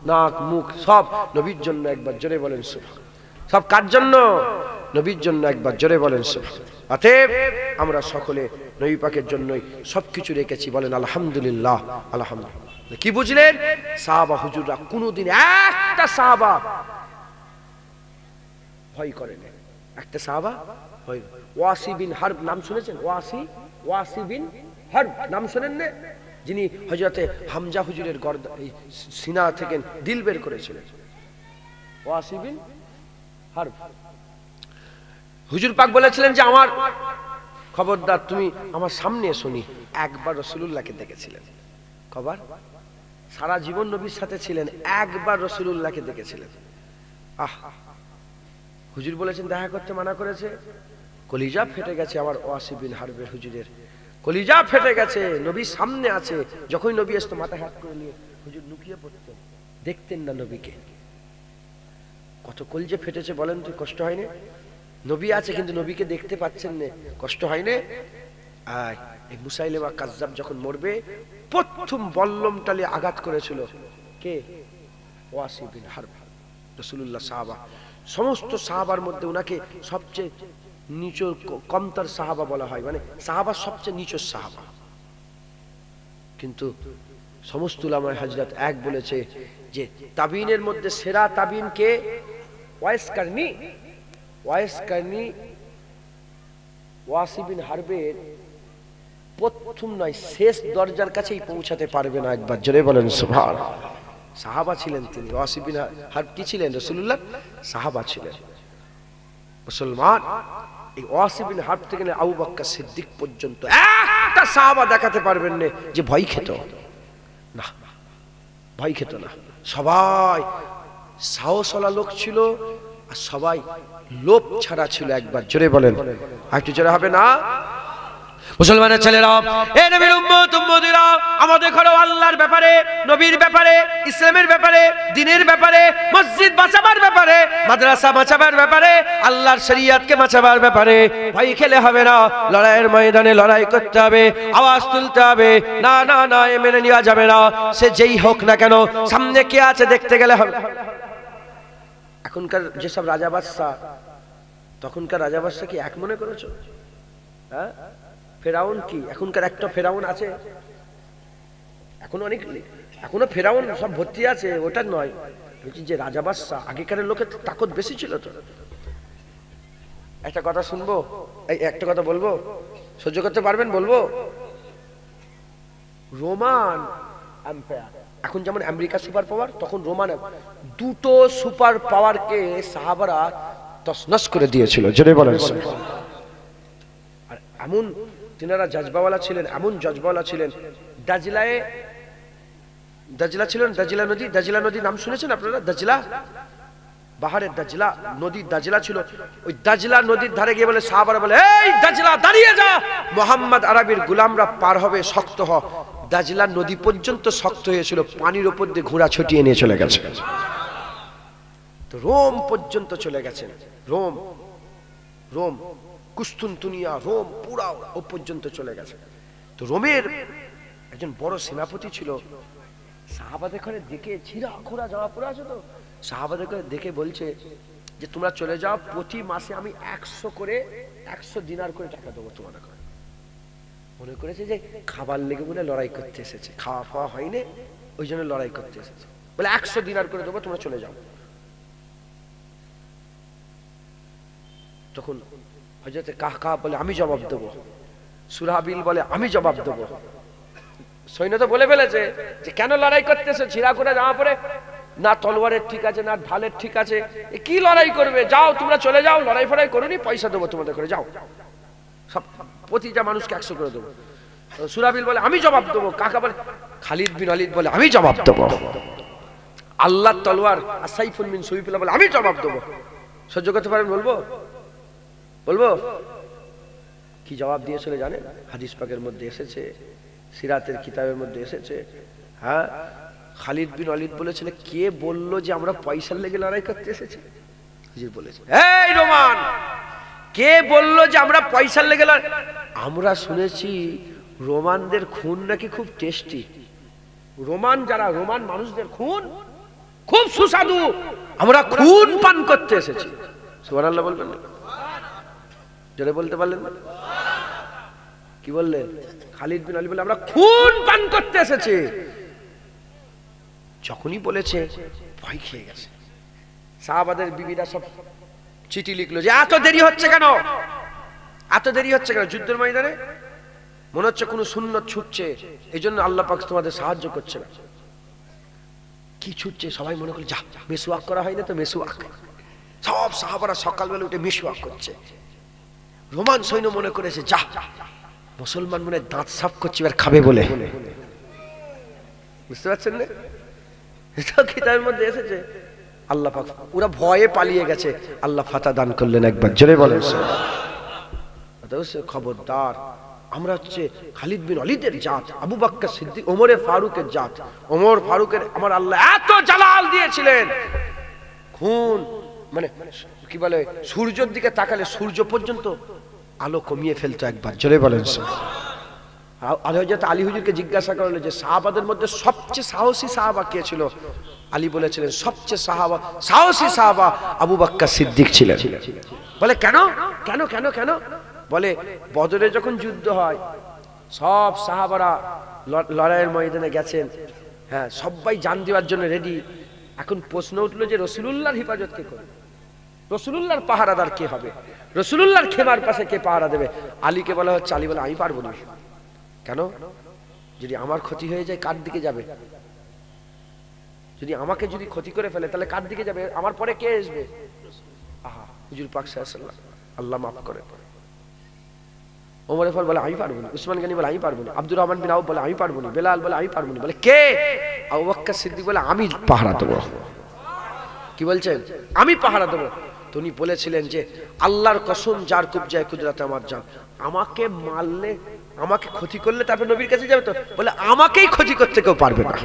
নাক মুখ সব নবীর জন্য, একবার জোরে বলেন সুবহান। সব কার জন্য? নবীর জন্য, একবার জোরে বলেন সুবহান। অতএব আমরা সকলে নবী পাকের জন্যই সবকিছু রেখেছি, বলেন আলহামদুলিল্লাহ। আলহামদুলিল্লাহ। কি বুঝলেন? সাহাবা হুজুররা কোনদিন একটা সাহাবা ভয় করেন, একটা সাহাবা ভয়। ওয়াসি বিন হারব নাম শুনেছেন? ওয়াসি বিন হারব নাম শুনেন না? যিনি হযরতে হামজা হুজুরের সিনা থেকে দিল বের করেছিলেন। ওয়াসি বিন হারব হুজুর পাক বলেছিলেন যে আমার খবরদার তুমি আমার সামনে শুনি। একবার রাসূলুল্লাহকে দেখেছিলেন, কবার? সারা জীবন নবীর সাথে ছিলেন, একবার রাসূলুল্লাহকে দেখেছিলেন। হুজুর বলেছেন দেখা করতে মানা করেছে, কলিজা ফেটে গেছে আমার ওয়াসি বিন হারবের হুজুরের, কলিজা ফেটে গেছে। নবীর সামনে আছে, যখন নবী আসতো মাথা হাত করে নিয়ে হুজুর লুকিয়ে পড়তেন, দেখতেন না নবীকে। কত কলিজা ফেটেছে বলেন তো, কষ্ট হয় না? নবী আছে কিন্তু নবীকে দেখতে পাচ্ছেন না, কষ্ট হয় না? এই মুসাইলিমা কাজ্জাব যখন মরবে, প্রথম বল্লমটালে আঘাত করেছিল কে? ওয়াসি বিন হারব। রাসূলুল্লাহ সাহাবা, সমস্ত সাহাবার মধ্যে উনাকে সবচেয়ে নিচু কমতার সাহাবা বলা হয়, মানে সাহাবা সবচেয়ে নিচু সাহাবা। কিন্তু সমস্ত উলামায়ে হযরত এক বলেছে যে তাবিনের মধ্যে সেরা তাবিন কে? ওয়াইস কারনি। ওয়াসি বিন হারবের প্রথম নয় শেষ দরজার কাছেই পৌঁছাতে পারবে না, একবার জোরে বলেন সুবহানাল্লাহ। সাহাবা ছিলেন তিনি। ওয়াসি বিন হারব কি ছিলেন? রাসূলুল্লাহ সাহাবা ছিলেন। মুসলমান এই ওয়াসি বিন হারব থেকে আবু বকর সিদ্দিক পর্যন্ত একটা সাহাবা দেখাতে পারবেন না যে ভয় খেত না, ভয় খেত না। সবাই সাহসওয়ালা লোক ছিল, আর সবাই লোভ ছাড়া ছিল, একবার জোরে বলেন। একটু জোরে হবে না? মুসলমানের ছেলেরা, এ নবীর উম্মত উম্মতিরা, আমাদের ঘরে আল্লাহর ব্যাপারে, নবীর ব্যাপারে, ইসলামের ব্যাপারে, দ্বীনের ব্যাপারে, মসজিদ বাঁচাবার ব্যাপারে, মাদ্রাসা বাঁচাবার ব্যাপারে, আল্লাহর শরীয়তকে বাঁচাবার ব্যাপারে ভয় খেলে হবে না। লড়াইয়ের ময়দানে লড়াই করতে হবে, আওয়াজ তুলতে হবে। না না না, এ মেনে নেওয়া যাবে না, সে যেই হোক না কেন। সামনে কে আছে দেখতে গেলে হবে। এখনকার যেসব রাজা বাদশা, তখনকার রাজা বাদশা কি এক মনে করেছো? হ্যাঁ, ফেরাউন কি এখনকার একটা ফেরাউন আছে? এখনো অনেক, এখনো ফেরাউন সব ভর্তি আছে, ওটা নয়। যে রাজা বাদশা আগেকার লোকের তাকত বেশি ছিল। তো একটা কথা শুনবো, এই একটা কথা বলবো, সহ্য করতে পারবেন? বলবো। রোমান এম্পায়ার, এখন যেমন আমেরিকা সুপার পাওয়ার, তখন রোমান, দুটো সুপার পাওয়ারকে সাহাবারা তছনছ করে দিয়েছিল, জোরে বলেন। আর এমন তিনারা জজবাওয়ালা ছিলেন, এমন জজবাওয়ালা ছিলেন। দাজলা ছিলেন, দাজলা নদী, দাজলা নদী নাম শুনেছেন আপনারা? দাজলা, বাহারের দাজলা নদী, দাজলা ছিল। ওই দাজলা নদীর ধারে গিয়ে বলে সাহাবারা বলে, এই দাজলা দাঁড়িয়ে যা, মোহাম্মদ আরবির গোলামরা পার হবে, শক্ত হ। দাজলা নদী পর্যন্ত শক্ত হয়েছিল, পানির উপর দিয়ে ঘোড়া ছটিয়ে নিয়ে চলে গেছে। তো রোম পর্যন্ত চলে গেছেন। রোম কুস্তুনতুনিয়া, রোম পুরা ও পর্যন্ত চলে গেছে। তো রোমের একজন বড় সেনাপতি ছিল। সাহাবাদের ঘরে দেখে, ছিঁড়া খোড়া জামা পরে আছে, তো সাহাবাদের ঘরে দেখে বলছে যে তোমরা চলে যাও, প্রতি মাসে আমি 100 দিনার করে টাকা দেবো তোমাদের ঘরে। মনে করেছে যে খাবার লেগে বলে লড়াই করতে এসেছে, খাওয়া খাওয়া হয়নি, ওই জন্য লড়াই করতে এসেছে। বলে 100 দিনার করে দেবো, তোমরা চলে যাও। তখন হযরতে কাহকাহ বলে আমি জবাব দেবো, সুরাবিল বলে আমি জবাব দেবো। সৈন্য তো বলে ফেলেছে যে কেন লড়াই করতেছে, ছিঁড়া করে জামা পরে, না তলোয়ারের ঠিক আছে না ঢালের ঠিক আছে, কি লড়াই করবে, যাও তোমরা চলে যাও, লড়াই ফড়াই করুনি, পয়সা দেবো তোমাদের করে, যাও। সব প্রতিটা মানুষকে 100 করে দেবো। সুরাবিল বলে আমি জবাব দেবো। কাকা বলে, খালিদ বিন ওয়ালিদ বলে আমি জবাব দেবো। আল্লাহর তলোয়ার আসাইফুল মিন সুইফুল্লাহ বলে আমি জবাব দেবো। সহ্য করতে পারেন? বলবো কি জবাব দিয়েছিল জানেন? হাদিস পাকের মধ্যে এসেছে, সিরাতের কিতাবের মধ্যে এসেছে। হ্যাঁ, খালিদ বিন ওয়ালিদ বলেছিল, কে বলল যে আমরা পয়সার লেগে লড়াই করতে এসেছি? হুজুর বলেছে, এই রোমান, কে বলল যে আমরা পয়সার লেগে লড়াই? আমরা শুনেছি রোমানদের খুন নাকি খুব টেস্টি। রোমান যারা, রোমান মানুষদের খুন খুব সুস্বাদু, আমরা খুন পান করতে এসেছি। সুবহানাল্লাহ বলবেন না? জোরে বলতে পারলেন না? কি বললেন? খালিদ বিন ওয়ালিদ বলে আমরা খুন পান করতে এসেছি। যখনই বলেছে ভয় খেয়ে গেছে। সাহাবাদের বিবিরা সব চিঠি লিখলো যে এত দেরি হচ্ছে কেন, এত দেরি হচ্ছে কেন? যুদ্ধের ময়দানে মনে হচ্ছে কোনো সুন্নত ছুটছে, এই জন্য আল্লাহ পাক তোমাদের সাহায্য করছে না। কি ছুটছে? সবাই মনে করলো যা মেসওয়াক করা হয় না তো, মেসওয়াক। সব সাহাবারা সকালবেলা উঠে মেসওয়াক করছে। রোমান সৈন্য মনে করেছে যা মুসলমান মনে দাঁত সাফ করছে, এবার খাবে বলে। বুঝতে পারছেন না? কিতাবের মধ্যে এসেছে। আল্লাহ পাক, ওরা ভয়ে পালিয়ে গেছে, আল্লাহ ফাতা দান করলেন। একবার জোরে বলেন খবরদার, আমরা হচ্ছে খালিদ বিন ওয়ালিদের জাত, আবু বকর সিদ্দিক, ওমরে ফারুকের জাত। ওমর ফারুকের আমার আল্লাহ এত জালাল দিয়েছিলেন, খুন মানে কি বলে, সূর্যের দিকে তাকালে সূর্য পর্যন্ত আলো কমিয়ে ফেলতো। একবার জোরে বলেন। আলী হুজুরকে জিজ্ঞাসা করলো যে সাহাবাদের মধ্যে সবচেয়ে সাহসী সাহাবা কে ছিল? আলী বলেছিলেন সবচেয়ে সাহসী সাহাবা আবু বকর সিদ্দিক ছিলেন। বলে কেন কেন কেন কেন? বলে বদরে যখন যুদ্ধ হয় সব সাহাবারা লড়াইয়ের ময়দানে গেছেন, হ্যাঁ, সবাই জান দেওয়ার জন্য রেডি। এখন প্রশ্ন উঠলো যে রাসূলুল্লাহর হিফাজত কে করবে? রাসূলুল্লাহর পাহারাদার কে হবে? রাসূলুল্লাহর খেমার পাশে কে পাহারা দেবে? আলীকে বলা হচ্ছে, আলী বলে আমি পারবো না। কেন? যদি আমার ক্ষতি হয়ে যায় কার দিকে যাবে? যদি আমাকে যদি ক্ষতি করে ফেলে তাহলে কার দিকে যাবে? আমার পরে কে আসবে? আহা, হুজুর পাক সাল্লাল্লাহু আলাইহি ওয়াসাল্লাম, আল্লাহ মাফ করে। ওমর ফারুক বলে আমি পারবো না, উসমান গনি বলে আমি পারবো না, আব্দুর রহমান বিন আউফ বলে আমি পারবো না, বেলাল বলে আমি পারবো না। বলে কে? আবু বকর সিদ্দিক বলে আমি পাহারা দেবো। কি বলছেন? আমি পাহারা দেবো। তিনি বলেছিলেন যে আল্লাহর কসম যার কুবজায় কুদরত আমার জান, আমাকে মারলে, আমাকে ক্ষতি করলে তারপর নবীর কাছে যাবে তো? বলে আমাকেই ক্ষতি করতে কেউ পারবে না।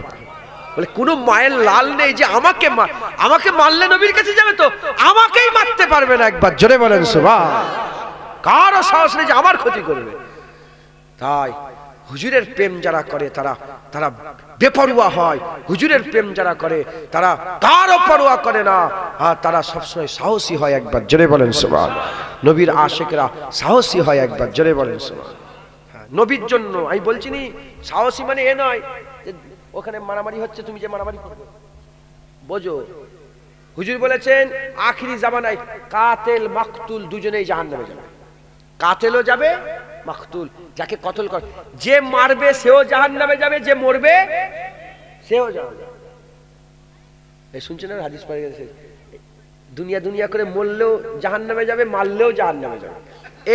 বলে কোনো মায়ের লাল নেই যে আমাকে মারলে নবীর কাছে যাবে তো? আমাকেই মারতে পারবে না। একবার জোরে বলেন সুবহান। কারো সাহস নেই যে আমার ক্ষতি করবে। তাই হুজুরের প্রেম যারা করে তারা বেপরোয়া হয়। হুজুরের প্রেম যারা করে তারা কারো পরোয়া করে না, আর তারা সবসময় সাহসী হয়। একবার জোরে বলেন সুবহান। নবীর আশিকরা সাহসী হয়। একবার জোরে বলেন সুবহান। নবীর জন্য আমি বলছি নি, সাহসী মানে এ নয় যে ওখানে মারামারি হচ্ছে তুমি যে মারামারি করবে। বোঝো, হুজুর বলেছেন আখিরি জামানায় কাতেল মাকতুল দুজনেই জাহান্নামে যাবে। কাতেলও যাবে, মাকতুল যাকে কতল করে, যে মারবে সেও জাহান্নামে যাবে, যে মরবে সেও জাহান্নামে। এই শুনছেন না হাদিস পড়ে গেছে, দুনিয়া দুনিয়া করে মরলেও জাহান্নামে যাবে, মারলেও জাহান্নামে যাবে।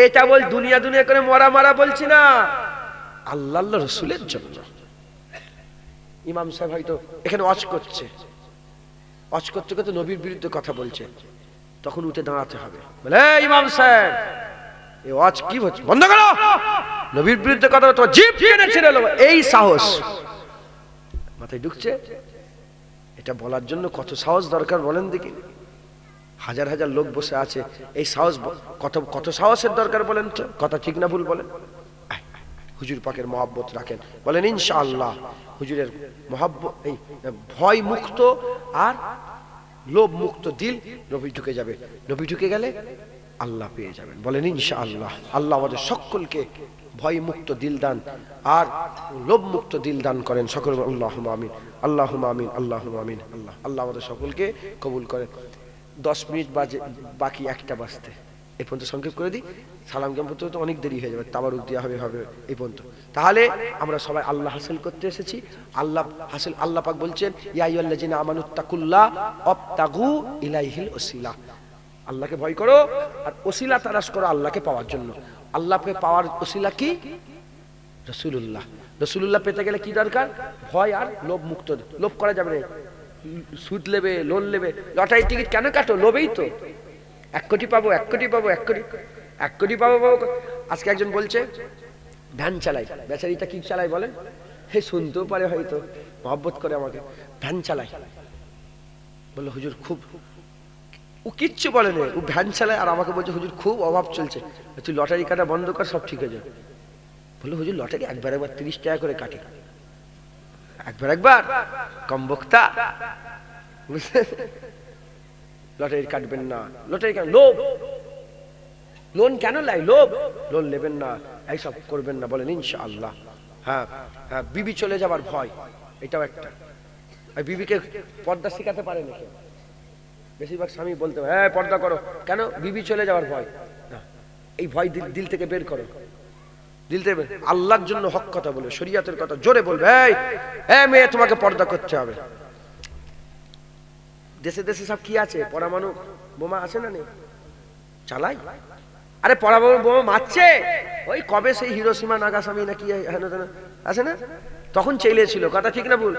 এটা বল দুনিয়া দুনিয়া করে মরা বলছি না, আল্লাহ রাসূলের জন্য। ইমাম সাহেব হয়তো এখানে ওয়াজ করছে, ওয়াজ করতে করতে নবীর বিরুদ্ধে কথা বলছে, তখন উঠে দাঁড়াতে হবে। বলে ইমাম সাহেব এই ওয়াজ কি হচ্ছে, বন্ধ করো, নবীর বিরুদ্ধে কথা বলতে জিভ টেনে ছিঁড়ে নেব। এই সাহস মাথায় ঢুকছে? এটা বলার জন্য কত সাহস দরকার বলেন দেখি? হাজার হাজার লোক বসে আছে, এই সাহস কত সাহসের দরকার বলেন তো? কথা ঠিক না ভুল বলেন? হুজুর পাকের মহব্বত রাখেন, বলেন ইনশাআল্লাহ হুজুরের মহব্বত, এই ভয় মুক্ত আর লোভ মুক্ত দিল নবী ঢুকে যাবে। নবী ঢুকে গেলে আল্লাহ পেয়ে যাবেন। বলেন ইনশাআল্লাহ। আল্লাহ আমাদের সকলকে ভয় মুক্ত দিল দান আর লোভ মুক্ত দিল দান করেন। সকল আল্লাহুম্মা আমিন, আল্লাহুম্মা আমিন, আল্লাহুম্মা আমিন। আল্লাহ আমাদের সকলকে কবুল করেন। 10 মিনিট বাকি, 1টা বাজতে। এই পর্যন্ত সংক্ষেপ করে দিই, সালাম কেমন তো অনেক দেরি হয়ে যাবে, তাবারুক দেওয়া হবে এই পর্যন্ত। তাহলে আমরা সবাই আল্লাহ হাসিল করতে এসেছি। আল্লাহ পাক বলছেন ইয়া আইয়ুহাল্লাযিনা আমানুত্তাকুল্লাহ ওয়াবতাগু ইলাইহিল ওসিলা, আল্লাহকে ভয় করো আর ওসিলা তালাশ করো আল্লাহকে পাওয়ার জন্য। আল্লাহকে পাওয়ার ওসিলা কি? রাসূলুল্লাহ। রাসূলুল্লাহ পেতে গেলে কি দরকার? ভয় আর লোভ মুক্ত। লোভ করা যাবে না, সুদ নেবে, লোন নেবে, লটারি টিকিট কেন কাটো? লোভেই তো। 1 কোটি পাবো, 1 কোটি পাবো, 1 কোটি পাবো। আজকে একজন বলছে ভ্যান চালাই, বেচারিটা কি চালায় বলেন? হে শুনতেও পারে হয়তো, মহব্বত করে আমাকে, ভ্যান চালায়। বললো হুজুর খুব, ও কিচ্ছু বলেনি, ও ভ্যান চালায় আর আমাকে বলছে হুজুর খুব অভাব চলছে, তুই লটারি কাটা বন্ধ কর, সব ঠিক হয়ে যাবে। বললো হুজুর লটারি একবার 30 টাকা করে কাটে, একবার কম বক্তা, লটারি কাটবেন না। লটারি কেন? লোভ। লোন কেন লাই? লোভ। লোন নেবেন না, এইসব করবেন না, বলেন ইনশাআল্লাহ। হ্যাঁ হ্যাঁ, বিবি চলে যাবার ভয়, এটাও একটা। বিবিকে পর্দা শেখাতে পারে না কেউ, বেশিরভাগ স্বামী বলতে হবে হ্যাঁ পর্দা করো, কেন? বিবি চলে যাওয়ার ভয়। না, এই ভয় দিল থেকে বের করো, দিল থেকে। আল্লাহর জন্য হক কথা বলবে, শরীয়তের কথা জোরে বলবে, এই মেয়ে তোমাকে পর্দা করতে হবে। দেশে দেশে সব কি আছে, পরমাণু বোমা আছে না নেই? চালাই। আরে পরমাণু বোমা মারছে, ওই কবে সেই হিরোশিমা নাগাসামি নাকি আছে না, তখন চলেছিল, কথা ঠিক না ভুল?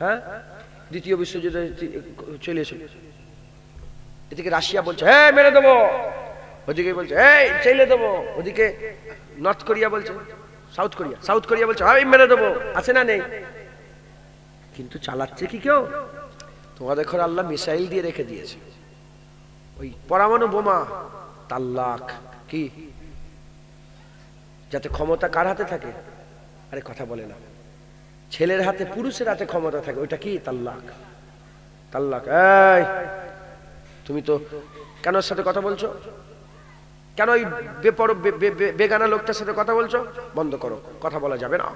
হ্যাঁ, দ্বিতীয় বিশ্বযুদ্ধ চলেছিল। এদিকে রাশিয়া বলছে হ্যাঁ মেরে দেবো, ওদিকে বলছে এই চলে দেবো, ওদিকে নর্থ কোরিয়া বলছে, সাউথ কোরিয়া বলছে আমি মেরে দেবো, আছে না নেই? কিন্তু চালাচ্ছে কি কেউ? তোমাদের ঘরে আল্লাহ মিসাইল দিয়ে রেখে দিয়েছে, ওই পরমাণু বোমা, তাল্লাক। কি যাতে ক্ষমতা কার হাতে থাকে? আরে কথা বলে না, ছেলের হাতে, পুরুষের হাতে ক্ষমতা থাকে, ওইটা কি? তাল্লাক। তাল্লাক। এই তুমি তো কেন ওর সাথে কথা বলছো? কেন ওই বেগানা লোকটার সাথে কথা বলছো? বন্ধ করো, কথা বলা যাবে না।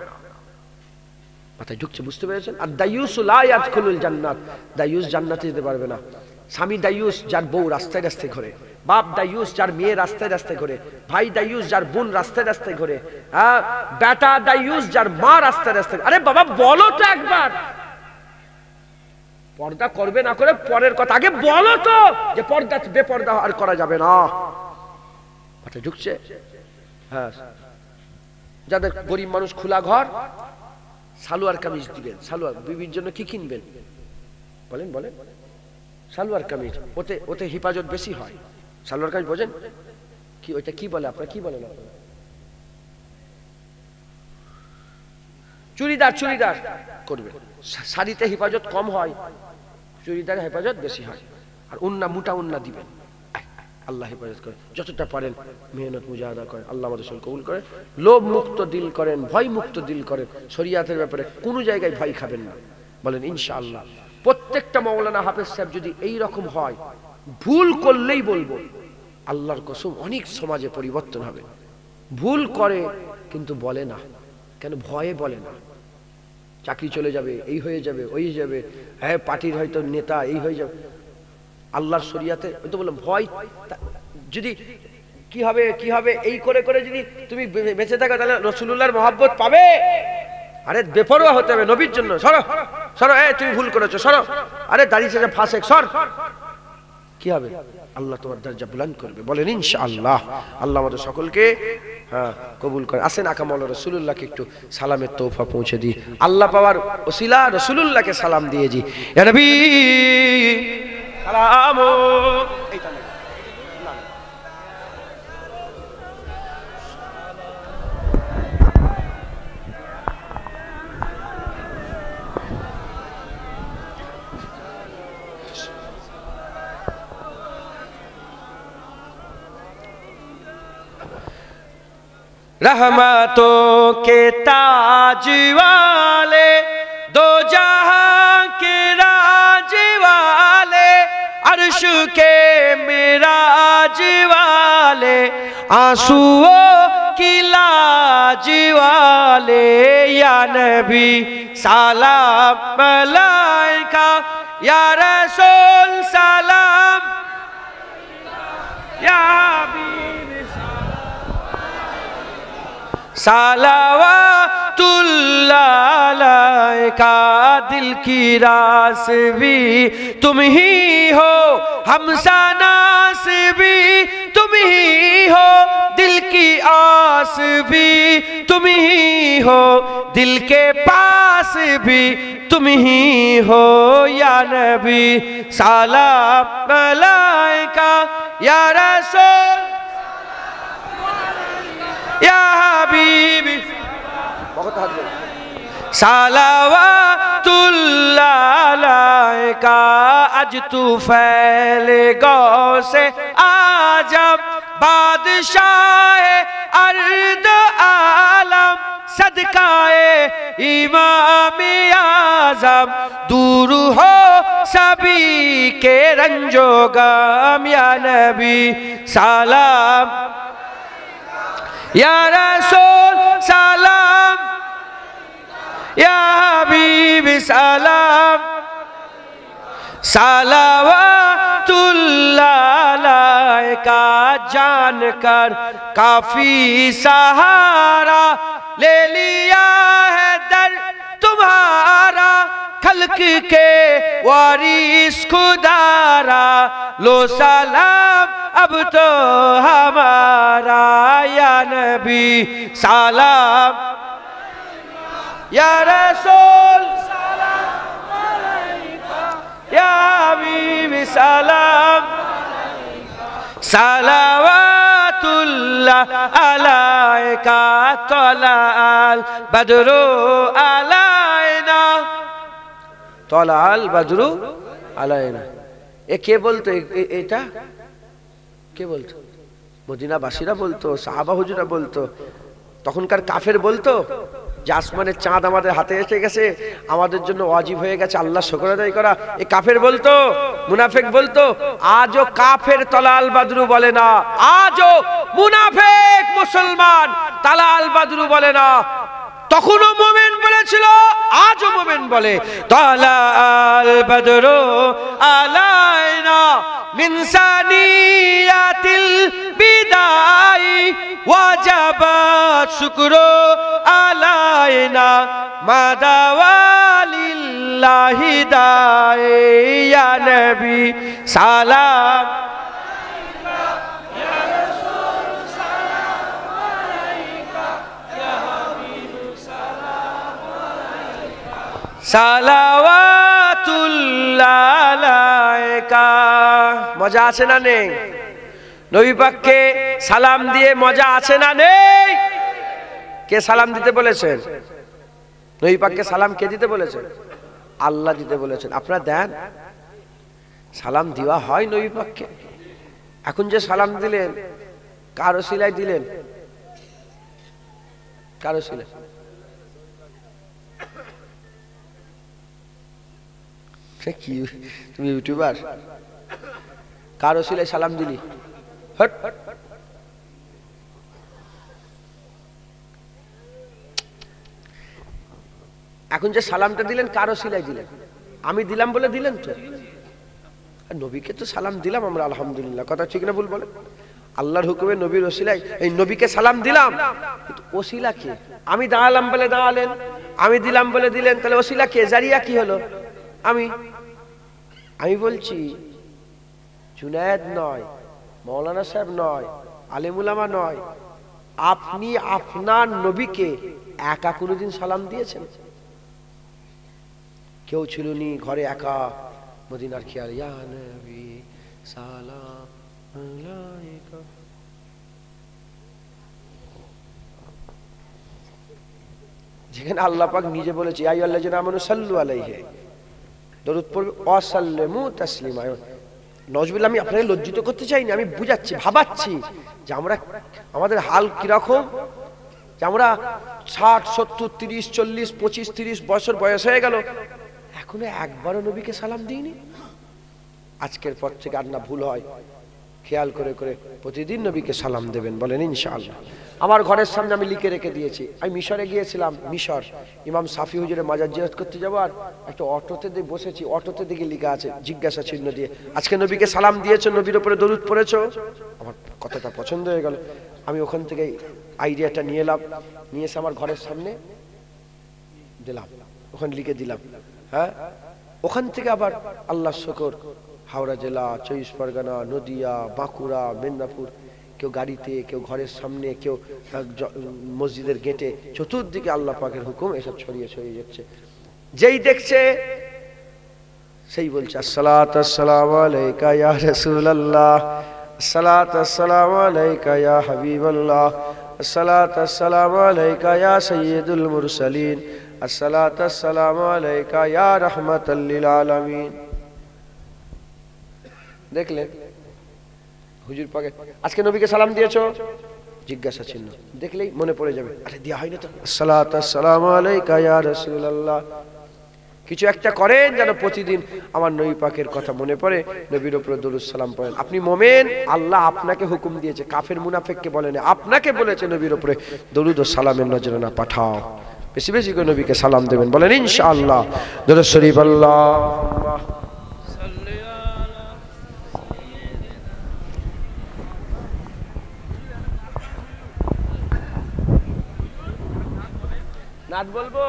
মাথায় ঢুকছে, বুঝতে পেরেছেন? আর দায়ুস লা ইয়াদখুলুল জান্নাত, দায়ুস জান্নাতে যেতে পারবে না। স্বামী দায়ুস, যার বউ রাস্তায় রাস্তায় ঘোরে। বাপ দায়ুস, যার মেয়ে রাস্তায় রাস্তায় ঘোরে। ভাই দায়ুস, যার বোন রাস্তায় রাস্তায় ঘোরে। বেটা দায়ুস, যার মা রাস্তায় রাস্তায়। আরে বাবা বলো তো একবার, পর্দা করবে না করে পরের কথা, আগে বলো তো যে পর্দা, বেপর্দা আর করা যাবে না। মাথায় ঢুকছে? হ্যাঁ, যাদের গরিব মানুষ, খোলা ঘর, সালোয়ার কামিজ দিবেন। সালোয়ার বিবির জন্য কি কিনবেন? বলেন বলেন। সালোয়ার কামিজ, ওতে হেফাজত বেশি হয়। সালোয়ার কামিজ বোঝেন কি? ওইটা কি বলে আপনারা, কি বলেন আপনারা? চুড়িদার করবেন। শাড়িতে হেফাজত কম হয়, চুড়িদারে হেফাজত বেশি হয়। আর উন্না, মোটা উন্না দিবেন। আল্লাহ হেফাজত করেন, যতটা পারেন মেহনত মুজাহাদা করেন, আল্লাহ আমাদের সঙ্গে কবুল করেন। লোভ মুক্ত দিল করেন, ভয় মুক্ত দিল করেন। শরিয়াতের ব্যাপারে কোনো জায়গায় ভয় খাবেন না, বলেন ইনশাআল্লাহ। প্রত্যেকটা মাওলানা হাফেজ সাহেব যদি এই রকম হয়, ভুল করলেই বলবো, আল্লাহর কসম অনেক সমাজে পরিবর্তন হবে। ভুল করে কিন্তু বলে না, কেন? ভয়ে বলে না। চাকরি চলে যাবে, এই হয়ে যাবে, ওই যাবে, হ্যাঁ পার্টির হয়তো নেতা, এই হয়ে যাবে। আল্লাহর শরিয়াতে ওই তো বললাম, ভয়। যদি কি হবে এই করে করে যদি তুমি বেঁচে থাকো, তাহলে রাসূলুল্লাহর মহব্বত পাবে? আরে বেপরোয়া হতে হবে নবীর জন্য। সরো সরো, তুমি ভুল করেছো, সরো। আরে দাঁড়িয়ে ফাসেক, সর। কি হবে? আল্লাহ তোমার দরজা বুলন্দ করবে, বলেন ইনশাআল্লাহ। আল্লাহ আমাদের সকলকে কবুল করে। আসেন আকা মাওলানা রাসূলুল্লাহকে একটু সালামের তোহফা পৌঁছে দিই, আল্লাহ পাওয়ার ওসিলা রাসূলুল্লাহকে সালাম দিয়ে জি। ইয়া নবী সালামু रहमतों के ताज वाले, दो जहां के राज वाले, अर्श के मिराज वाले, आंसुओं की लाज वाले, या नबी सलाम अलैका, या रसूल सलाम, या सलावतुल्लाह अलैका। दिल की रास भी तुम ही हो, हमसानास भी तुम ही हो, दिल की आस भी तुम ही हो, दिल के पास भी तुम ही हो, या नबी सलाम अलैका, या रसूल या हबीबी। बहुत हद सलावतुल्लाह तुल्लालायका अज तू फैले गौ से आजम बादशाह अर्द आलम सदकाए इमाम आज़म दूर हो सभी के रंजो गम या नबी सलाम या रसूल सलाम या हबीब सलाम सलावतुल्लाह अलैका जानकर काफी सहारा ले लिया है दर तुम्हारा खल्क के वारिस खुदारा लो सलाम अब तो हमारा या नबी सलाम या रसूल सलाम अलैका या हबीब सलाम सलावतुल्लाह अलैका तलाल बदरु अलैना तलाल बदरु अलैना এ কে বলতো এটা কে বলতো মদিনাবাসীরা বলতো সাহাবা হুজুরা বলতো তখনকার কাফের বলতো যে আসমানের চাঁদ আমাদের হাতে এসে গেছে আমাদের জন্য ওয়াজিব হয়ে গেছে আল্লাহ শুকর আদায় করা এই কাফের বলতো মুনাফিক বলতো আজও কাফের তলাল বাদরু বলে না আজও মুনাফিক মুসলমান তালাল বাদরু বলে না তখনও মুমিন বলেছিল আজও মুমিন বলে তালাল বাদরু আলাইনা মিন সানিয়াতিল বিদাই ওয়াজাবাত শুকরু আলাইনা মাদাওয়ালিল্লাহি দাই ইয়া নবী সালাম ইয়া রাসূল সালাম আলাইকা ইয়া হাবিব সালাম আলাইকা সালাওয়াতুল্লাহ আলাইকা মজা আছে না নেই নবী পাককে সালাম দিয়ে মজা আছে না নেই কে সালাম দিতে বলেছেন নবী পাককে সালাম কে দিতে বলেছেন আল্লাহ দিতে বলেছেন আপনারা দেন সালাম দেওয়া হয় নবী পাককে এখন যে সালাম দিলেন কার ওসিলায় দিলেন কার ওসিলায় কি তুমি ইউটিউবার কার ওসিলায় সালাম দিলি হট এখন যে সালামটা দিলেন কার ওসিলায় দিলেন আমি দিলাম বলে দিলেন তো নবীকে তো সালাম দিলাম আমরা আলহামদুলিল্লাহ কথা ঠিক না ভুল বলেন আল্লাহর হুকুমে নবীর ওসিলায় এই নবীকে সালাম দিলাম কিন্তু ওসিলা কে আমি দাঁড়ালাম বলে দাঁড়ালেন আমি দিলাম বলে দিলেন তাহলে ওসিলা কে জারিয়া কি হলো আমি বলছি জুনায়েদ নয় মৌলানা সাহেব নয় আলেম উলামা নয় আপনি আপনার নবীকে একা কোনোদিন সালাম দিয়েছেন কেউ ছিল নি ঘরে একা মদিনার খেয়াল ইয়া নবী সালাম আলাইকা যেখানে আল্লাহ পাক নিজে বলেছে ইয়া আইয়ুহাল্লাযিনা আমানু সাল্লু আলাইহি দরুদ পড়বে ওয়া সাল্লিমু তাসলিমা নজরুল আমি আপনাকে লজ্জিত করতে চাইনি আমি বুঝাচ্ছি ভাবাচ্ছি যে আমরা আমাদের হাল কিরকম যে আমরা 60 70 30 40 25 30 বছর বয়স হয়ে গেল এখনো একবারও নবীকে সালাম দিইনি আজকের পর থেকে আর না ভুল হয় খেয়াল করে করে প্রতিদিন নবীকে সালাম দেবেন বলেন ইনশাআল্লাহ আমার ঘরের সামনে আমি লিখে রেখে দিয়েছি আমি মিশরে গিয়েছিলাম মিশর ইমাম সাফি হুজুরের মাজার জিয়ারত করতে যাব আর একটা অটোতে দিয়ে বসেছি অটোতে দিকে লেখা আছে জিজ্ঞাসা চিহ্ন দিয়ে আজকে নবীকে সালাম দিয়েছো নবীর উপরে দরুদ পড়েছো আমার কথাটা পছন্দ হয়ে গেল আমি ওখান থেকে আইডিয়াটা নিয়ে এলাম নিয়ে এসে আমার ঘরের সামনে দিলাম ওখানে লিখে দিলাম হ্যাঁ ওখান থেকে আবার আল্লাহর শুকর হাওড়া জেলা 24 পরগনা নদিয়া বাঁকুড়া মেদিনীপুর কেউ গাড়িতে কেউ ঘরের সামনে কেউ মসজিদের গেটে চতুর্দিকে আল্লাহ পাকের হুকুম এসব ছড়িয়ে ছড়িয়ে যাচ্ছে যেই দেখছে সেই বলছে আসসালাতু আসসালামু আলাইকা ইয়া রাসূলুল্লাহ আসসালাতু আসসালামু আলাইকা ইয়া হাবিবাল্লাহ আসসালাতু আসসালামু আলাইকা ইয়া সাইয়্যিদুল মুরসালিন আসসালাতু আসসালামু আলাইকা ইয়া রাহমাতাল লিল আলামিন। দেখলেন হুজুর পাকে আজকে নবীকে সালাম দিয়েছো, জিজ্ঞাসা চিহ্ন দেখলেই মনে পড়ে যাবে, আরে দেয়া হয়নি তো, আসসালাতু আসসালামু আলাইকা ইয়া রাসূলুল্লাহ। কিছু একটা করেন যেন প্রতিদিন আমার নবী পাকের কথা মনে পড়ে, নবীর উপর দরুদ সালাম পড়েন। আপনি মোমেন, আল্লাহ আপনাকে হুকুম দিয়েছে, কাফের মুনাফিককে বলেন, আপনাকে বলেছে নবীর উপরে দরুদ ও সালামের নজরানা পাঠাও। বেশি বেশি করে নবীকে সালাম দেবেন, বলেন ইনশাআল্লাহ। দরুদ শরীফ আল্লাহুম্মা সাল্লি আলা নাত বলবো।